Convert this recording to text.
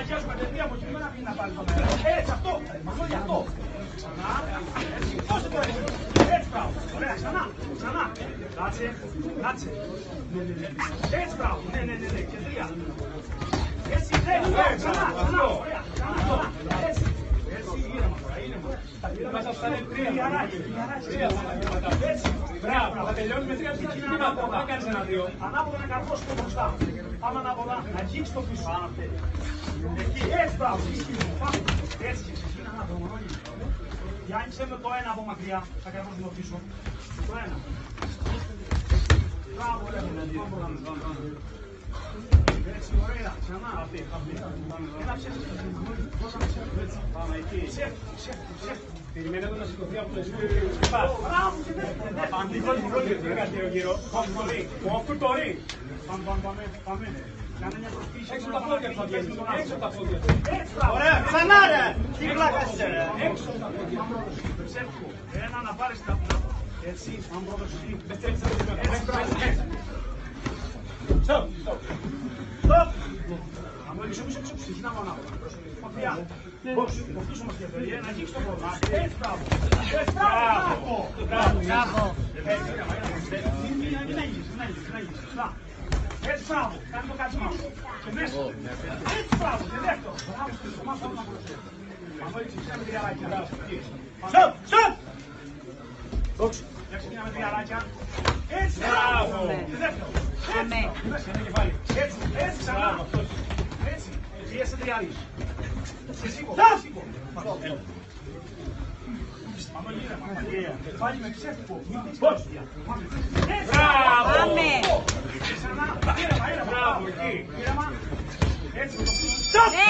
αγιάζουμε παιδιά από εκεί να πει να πάρει το μέρα. Έτσι, αυτό. Μανώλη, αυτό. Ξανά. Έτσι. Δώσε το έτσι. Έτσι, μπράβο. Ωραία, ξανά. Ξανά. Κάτσε. Κάτσε. Ναι, ναι, ναι. Έτσι, μπράβο. Ναι, ναι, ναι. Και τρία. Έτσι, ναι. Ξανά. Ξανά. Ωραία. Ξανά. Έτσι. Έτσι, ήρεμα τώρα. Ήρεμα. Μέσα αυτά είναι τρία. Έτσι. Μπράβο, θα τελειώνει με τρία ψυχήματα. Θα κάνεις ένα-δύο. Ανάποδα να καρφώσει το μπροστά. Πάμε ανάποδα να αγγίξει το πίσω. Εκεί, έτσι, μπράβο. Πάμε. Έτσι, εσύ να ανάποδα. Για άνοιξε με το ένα από μακριά. Θα καρφώσει το πίσω. Το ένα. Μπράβο, ρε. Έτσι, ωραία. Ξανά. Ένα ψεύτο. Έτσι. Πάμε εκεί. Ψεύτο. Περιμένετε να σηκωθεί από το εσύ. Μπράβο, και δεύτερο. Κόφτου το ρί. Πάμε. Κάνε μια προσπίση. Έξω τα πόδια θα βγαίνεις. Έξω τα πόδια. Ωραία, ξανά ρε! Τι πλάκα είσαι ρε! Έξω τα πόδια. Ψεύτικο. Ένα να πάρεις τα πόδια. Έτσι, αν προδοσθεί. Στοπ. Αν έλειξε πίσω, ξεκινάμε ανάποδα. Μακριά. Πώς, κοφτούσου μας και παιδιά, να αγγίξει το πόδι. Έτσι, μπράβο. Μπράβο! Μην αγγίξεις. Έτσι, μπράβο. Κάνε το κάτσιμά σου. Και μέσα. Έτσι, μπράβο. Και δεύτερο. Μπράβο, στο μάθο να προσθέτω. Αν έλειξε, ξεκινάμε τριαράκια. Στοπ! Δόξα. Για ξεκινάμε τριαράκια. Έτσι, μπράβο. Και δεύτερο. Έτσι, ένα κεφάλι. Έτσι, ξανά. Έτσι, πιέσε τριάρις. Και σήκω. Πάμε ήρεμα. Πάλι με ξέφυγο. Πώς. Μπράβο! Ξανά. Ήρεμα. Μπράβο, εκεί. Ήρεμα. Έτσι, Ναι!